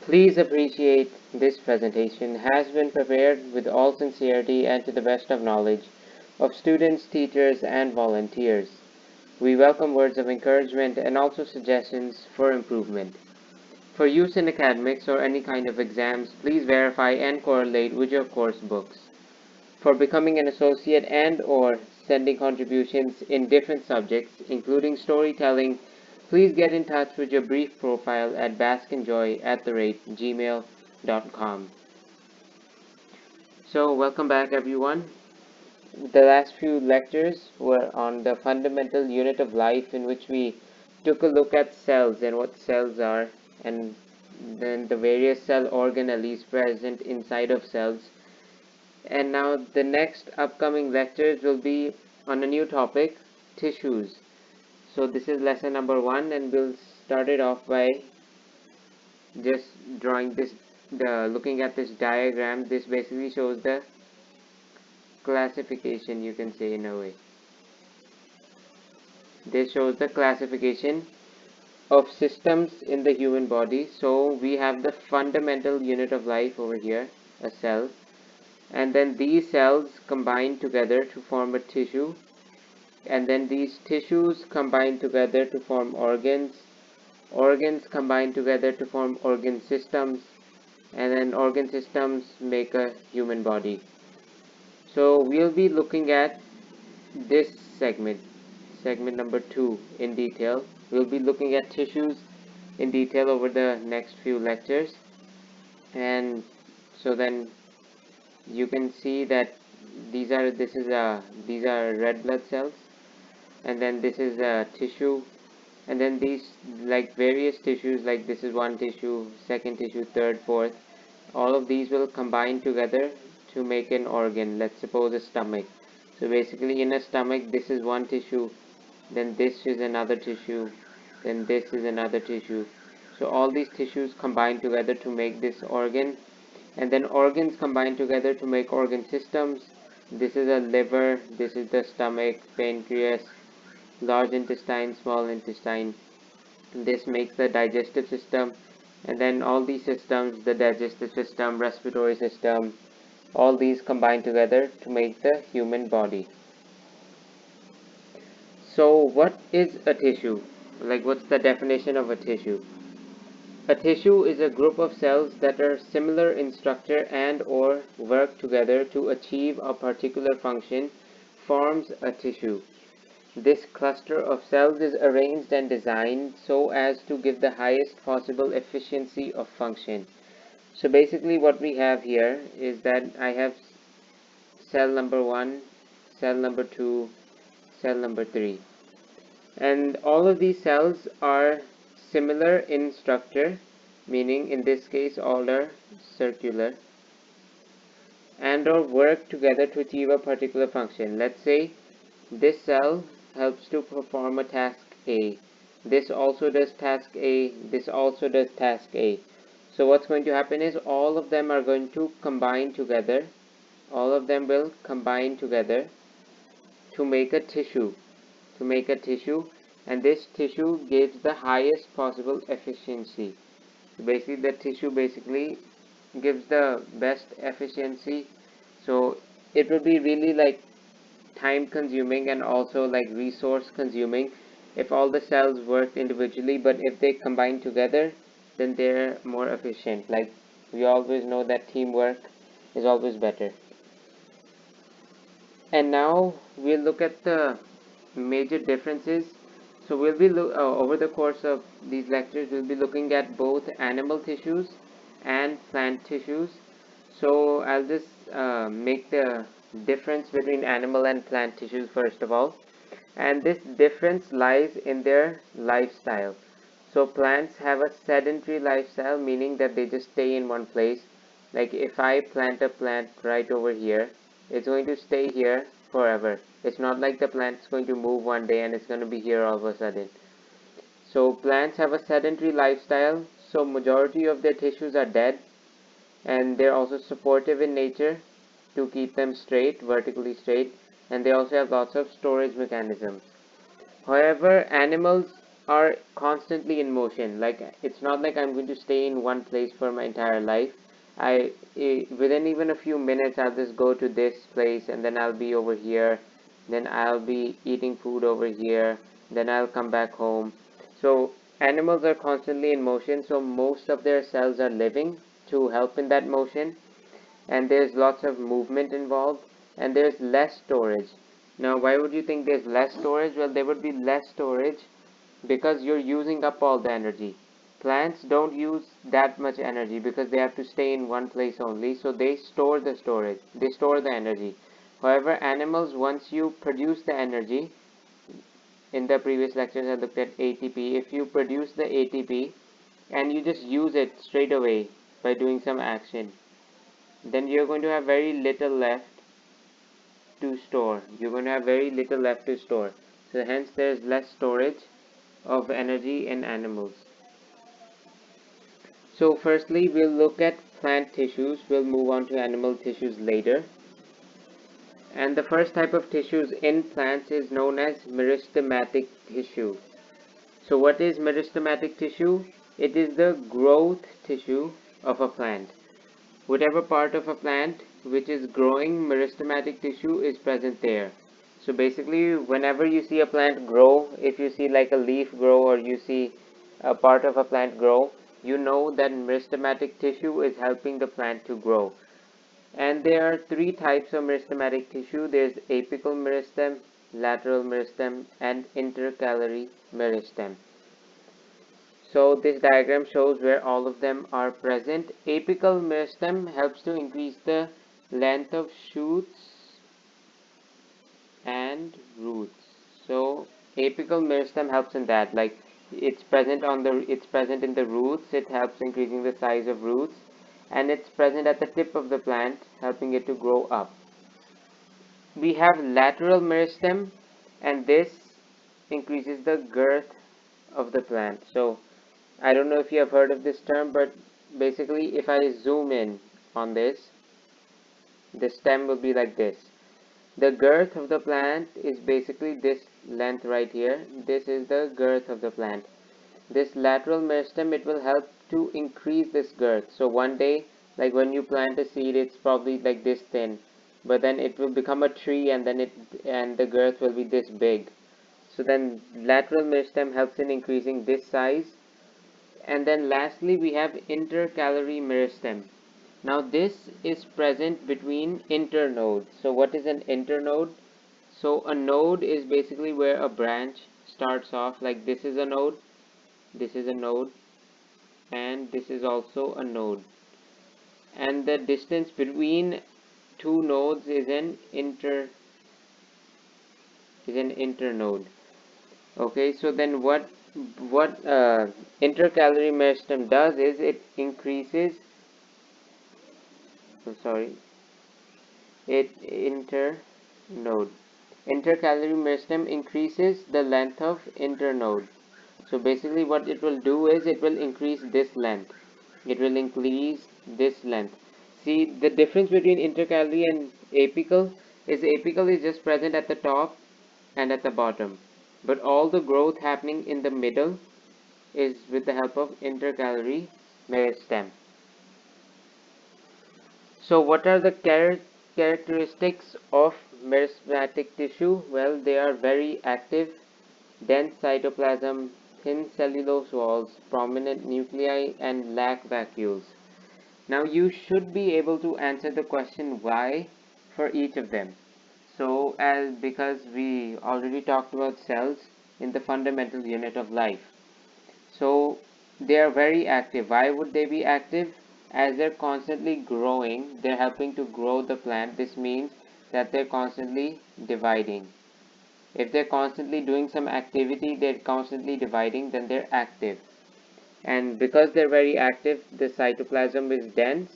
Please appreciate this presentation has been prepared with all sincerity and to the best of knowledge of students, teachers, and volunteers. We welcome words of encouragement and also suggestions for improvement. For use in academics or any kind of exams, please verify and correlate with your course books. For becoming an associate and or sending contributions in different subjects, including storytelling, please get in touch with your brief profile at baskenjoy@gmail.com. So welcome back everyone. The last few lectures were on the fundamental unit of life, in which we took a look at cells and what cells are, and then the various cell organelles present inside of cells. And now the next upcoming lectures will be on a new topic, tissues. So this is lesson number 1, and we'll start it off by just drawing this, looking at this diagram. This basically shows the classification, you can say, in a way. This shows the classification of systems in the human body. So we have the fundamental unit of life over here, a cell, and then these cells combine together to form a tissue, and then these tissues combine together to form organs, organs combine together to form organ systems, and then organ systems make a human body. So we'll be looking at this segment number 2 in detail. We'll be looking at tissues in detail over the next few lectures, and so then you can see that these are red blood cells, and then this is a tissue, and then these, like various tissues, like this is one tissue, second tissue, third, fourth, all of these will combine together to make an organ. Let's suppose a stomach. So basically in a stomach, this is one tissue, then this is another tissue, then this is another tissue. So all these tissues combine together to make this organ, and then organs combine together to make organ systems. This is a liver, this is the stomach, pancreas, large intestine, small intestine. This makes the digestive system, and then all these systems, the digestive system, respiratory system, all these combine together to make the human body. So what is a tissue? Like, what's the definition of a tissue? A tissue is a group of cells that are similar in structure and or work together to achieve a particular function forms a tissue. This cluster of cells is arranged and designed so as to give the highest possible efficiency of function. So basically what we have here is that I have cell number 1, cell number 2, cell number 3. And all of these cells are similar in structure, meaning in this case all are circular, and or work together to achieve a particular function. Let's say this cell helps to perform a task A. This also does task A. This also does task A. So what's going to happen is all of them are going to combine together. All of them will combine together to make a tissue. And this tissue gives the highest possible efficiency. Basically the tissue basically gives the best efficiency. So it would be really like time consuming and also like resource consuming if all the cells worked individually, but if they combine together, then they're more efficient. Like, we always know that teamwork is always better. And now we'll look at the major differences. So we'll be over the course of these lectures, we'll be looking at both animal tissues and plant tissues. So I'll just make the difference between animal and plant tissues first of all, and this difference lies in their lifestyle. So plants have a sedentary lifestyle, meaning that they just stay in one place. Like if I plant a plant right over here, it's going to stay here forever. It's not like the plant's going to move one day and it's going to be here all of a sudden. So plants have a sedentary lifestyle, so majority of their tissues are dead, and they're also supportive in nature to keep them straight, vertically straight, and they also have lots of storage mechanisms. However, animals are constantly in motion. Like, it's not like I'm going to stay in one place for my entire life. Within even a few minutes, I'll just go to this place, and then I'll be over here, then I'll be eating food over here, then I'll come back home. So animals are constantly in motion, so most of their cells are living to help in that motion, and there's lots of movement involved, and there's less storage. Now, why would you think there's less storage? Well, there would be less storage because you're using up all the energy. Plants don't use that much energy because they have to stay in one place only, so they store the energy. However, animals, once you produce the energy, in the previous lectures I looked at ATP, if you produce the ATP and you just use it straight away by doing some action, then you're going to have very little left to store. You're going to have very little left to store. So hence there's less storage of energy in animals. So firstly, we'll look at plant tissues. We'll move on to animal tissues later. And the first type of tissues in plants is known as meristematic tissue. So what is meristematic tissue? It is the growth tissue of a plant. Whatever part of a plant which is growing, meristematic tissue is present there. So basically, whenever you see a plant grow, if you see like a leaf grow or you see a part of a plant grow, you know that meristematic tissue is helping the plant to grow. And there are three types of meristematic tissue. There's apical meristem, lateral meristem, and intercalary meristem. So this diagram shows where all of them are present. Apical meristem helps to increase the length of shoots and roots. So apical meristem helps in that. Like, it's present in the roots. It helps increasing the size of roots, and it's present at the tip of the plant, helping it to grow up. We have lateral meristem, and this increases the girth of the plant. So I don't know if you have heard of this term, but basically if I zoom in on this, the stem will be like this. The girth of the plant is basically this length right here. This is the girth of the plant. This lateral meristem, it will help to increase this girth. So one day, like when you plant a seed, it's probably like this thin, but then it will become a tree, and then the girth will be this big. So then lateral meristem helps in increasing this size. And then lastly, we have intercalary meristem. Now this is present between internodes. So what is an internode? So a node is basically where a branch starts off. Like, this is a node, this is a node, and this is also a node. And the distance between two nodes is an internode. Okay, so then what intercalary meristem does is it increases, internode. Intercalary meristem increases the length of internode. So basically what it will do is it will increase this length. It will increase this length. See, the difference between intercalary and apical is just present at the top and at the bottom. But all the growth happening in the middle is with the help of intercalary meristem. So what are the characteristics of meristematic tissue? Well, they are very active, dense cytoplasm, thin cellulose walls, prominent nuclei, and lack vacuoles. Now you should be able to answer the question why for each of them. So because we already talked about cells in the fundamental unit of life. So they are very active. Why would they be active? As they're constantly growing, they're helping to grow the plant. This means that they're constantly dividing. If they're constantly doing some activity, they're constantly dividing, then they're active. And because they're very active, the cytoplasm is dense,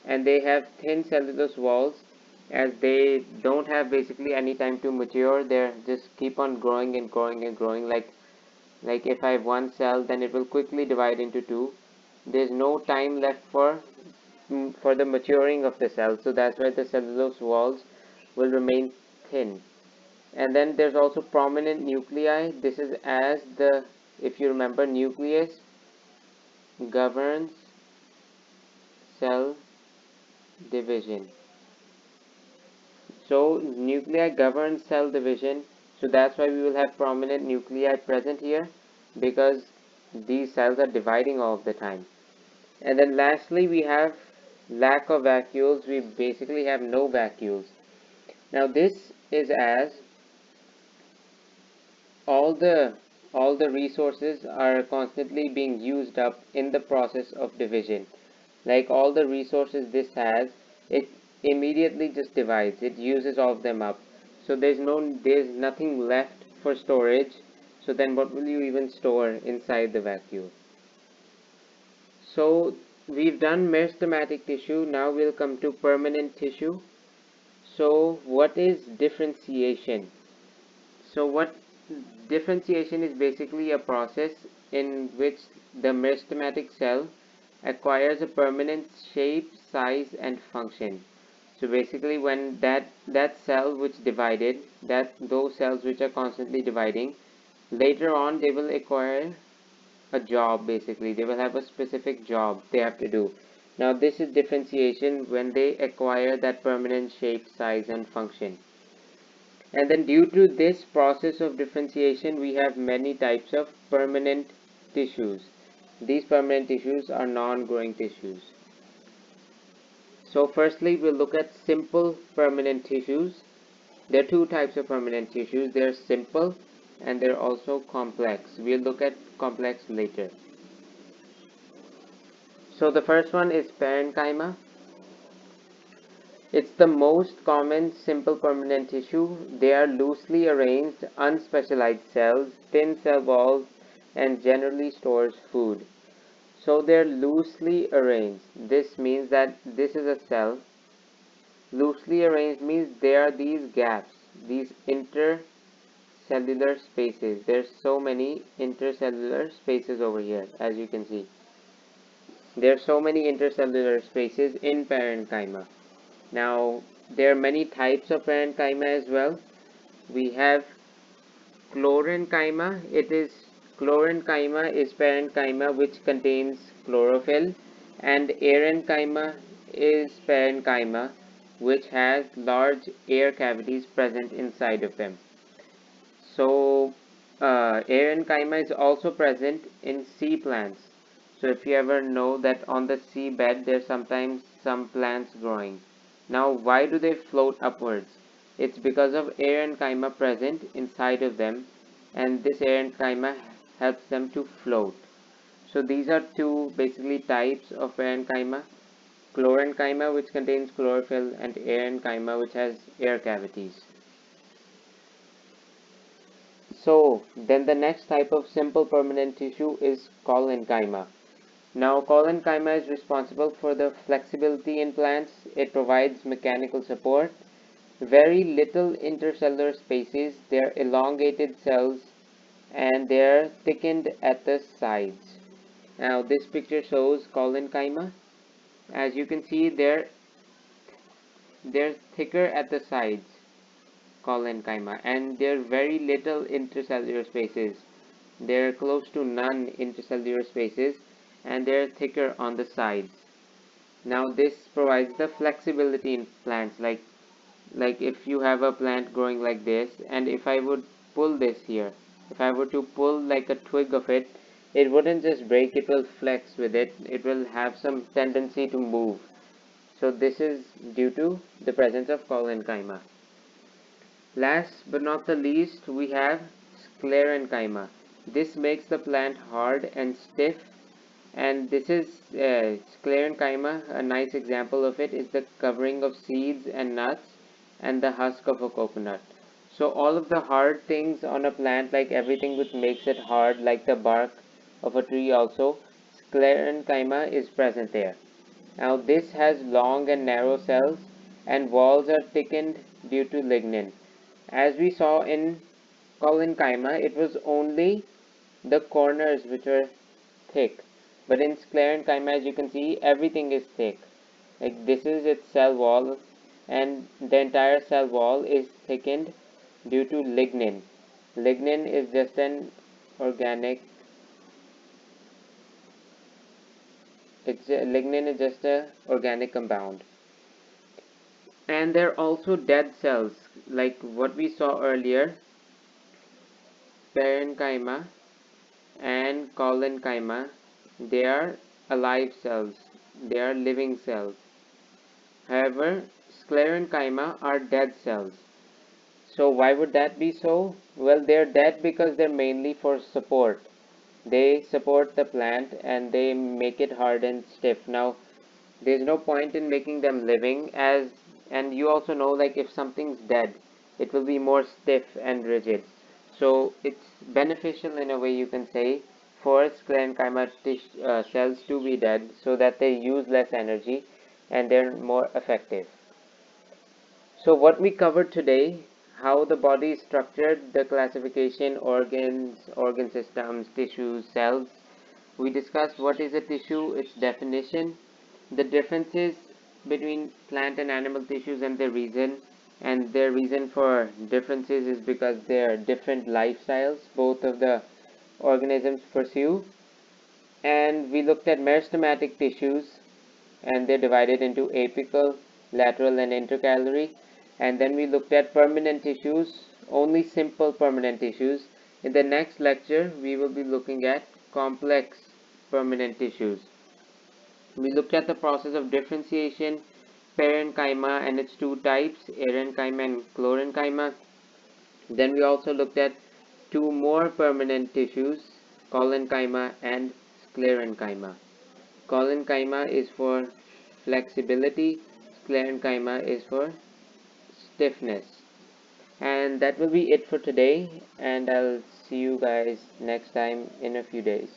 and they have thin cellulose walls, as they don't have basically any time to mature. They're just keep on growing and growing and growing. Like if I have one cell, then it will quickly divide into two. There's no time left for the maturing of the cell, so that's why the cellulose walls will remain thin. And then there's also prominent nuclei. This is as the if you remember, nucleus governs cell division. So nuclei govern cell division, so that's why we will have prominent nuclei present here, because these cells are dividing all of the time. And then lastly, we have lack of vacuoles. We basically have no vacuoles. Now this is as all the resources are constantly being used up in the process of division. Like all the resources this has, it immediately just divides. It uses all of them up. So there's nothing left for storage. So then what will you even store inside the vacuole? So we've done meristematic tissue. Now we'll come to permanent tissue. So what is differentiation? So what differentiation is basically a process in which the meristematic cell acquires a permanent shape, size, and function. So basically when that cell which divided, those cells which are constantly dividing, later on they will acquire a job. Basically they will have a specific job they have to do. Now this is differentiation, when they acquire that permanent shape, size, and function. And then due to this process of differentiation, we have many types of permanent tissues. These permanent tissues are non-growing tissues. So firstly, we'll look at simple permanent tissues. There are two types of permanent tissues. They're simple and they're also complex. We'll look at complex later. So the first one is parenchyma. It's the most common simple permanent tissue. They are loosely arranged, unspecialized cells, thin cell walls, and generally stores food. So they're loosely arranged. This means that this is a cell. Loosely arranged means there are these gaps, these intercellular spaces. There's so many intercellular spaces over here, as you can see. There are so many intercellular spaces in parenchyma. Now, there are many types of parenchyma as well. We have Sclerenchyma. Sclerenchyma is parenchyma which contains chlorophyll, and Parenchyma is parenchyma which has large air cavities present inside of them. So, Parenchyma is also present in sea plants. So if you ever know that on the seabed there's sometimes some plants growing. Now why do they float upwards? It's because of parenchyma present inside of them, and this parenchyma helps them to float. So these are two basically types of parenchyma. Sclerenchyma, which contains chlorophyll, and parenchyma, which has air cavities. So then the next type of simple permanent tissue is Collenchyma. Now, Collenchyma is responsible for the flexibility in plants. It provides mechanical support. Very little intercellular spaces. They're elongated cells and they're thickened at the sides. Now, this picture shows Collenchyma. As you can see, they're thicker at the sides, Collenchyma, and there are very little intercellular spaces. There are close to none intercellular spaces, and they're thicker on the sides. Now this provides the flexibility in plants, like if you have a plant growing like this, and if I would pull this here, if I were to pull like a twig of it, it wouldn't just break, it will flex with it. It will have some tendency to move. So this is due to the presence of Collenchyma. Last but not the least, we have Sclerenchyma. This makes the plant hard and stiff, and this is Sclerenchyma. A nice example of it is the covering of seeds and nuts and the husk of a coconut. So all of the hard things on a plant, like everything which makes it hard, like the bark of a tree also, Sclerenchyma is present there. Now this has long and narrow cells, and walls are thickened due to lignin. As we saw in Collenchyma, it was only the corners which were thick, but in Sclerenchyma, as you can see, everything is thick. Like this is its cell wall, and the entire cell wall is thickened due to lignin. Lignin is just an organic Lignin is just a organic compound. And there are also dead cells, like what we saw earlier, Parenchyma and Collenchyma. They are alive cells, they are living cells. However, Sclerenchyma are dead cells. So why would that be so? Well, they're dead because they're mainly for support. They support the plant and they make it hard and stiff. Now, there's no point in making them living, as and you also know, like, if something's dead, it will be more stiff and rigid. So it's beneficial in a way, you can say, for sclerenchyma cells to be dead, so that they use less energy and they're more effective. So what we covered today: how the body is structured, the classification, organs, organ systems, tissues, cells. We discussed what is a tissue, its definition, the differences between plant and animal tissues, and their reason for differences is because they are different lifestyles both of the organisms pursue. And we looked at meristematic tissues, and they're divided into apical, lateral, and intercalary. And then we looked at permanent tissues, only simple permanent tissues. In the next lecture, we will be looking at complex permanent tissues. We looked at the process of differentiation, parenchyma and its two types, Erenchyma and Chlorenchyma. Then we also looked at two more permanent tissues, Collenchyma and Sclerenchyma. Collenchyma is for flexibility, Sclerenchyma is for stiffness. And that will be it for today, and I'll see you guys next time in a few days.